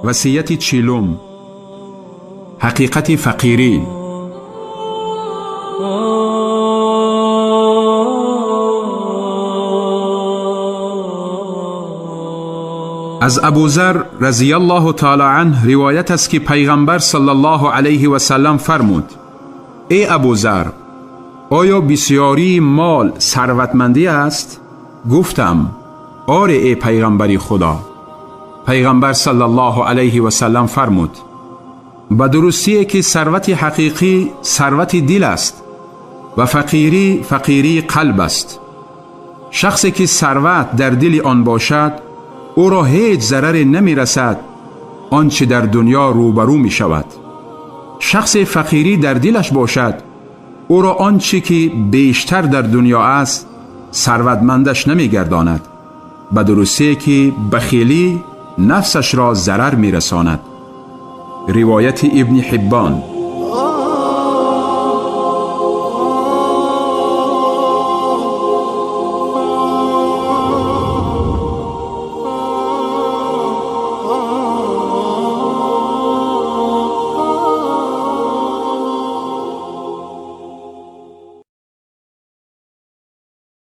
وصیت چهلم: حقیقت فقیری. از ابوذر رضی الله تعالی عنه روایت است که پیغمبر صلی الله علیه و سلم فرمود: ای ابوذر، آیا بسیاری مال ثروتمندی است؟ گفتم: آره ای پیغمبری خدا. پیغمبر صلی الله علیه و سلم فرمود: به درستیه که ثروت حقیقی ثروت دل است و فقیری فقیری قلب است. شخصی که ثروت در دل آن باشد او را هیچ ضرری نمی رسد آنچه در دنیا روبرو می شود. شخص فقیری در دلش باشد او را آنچه که بیشتر در دنیا است ثروتمندش نمی گرداند، به درستی که بخیلی نفسش را ضرر می رساند. روایت ابن حبان.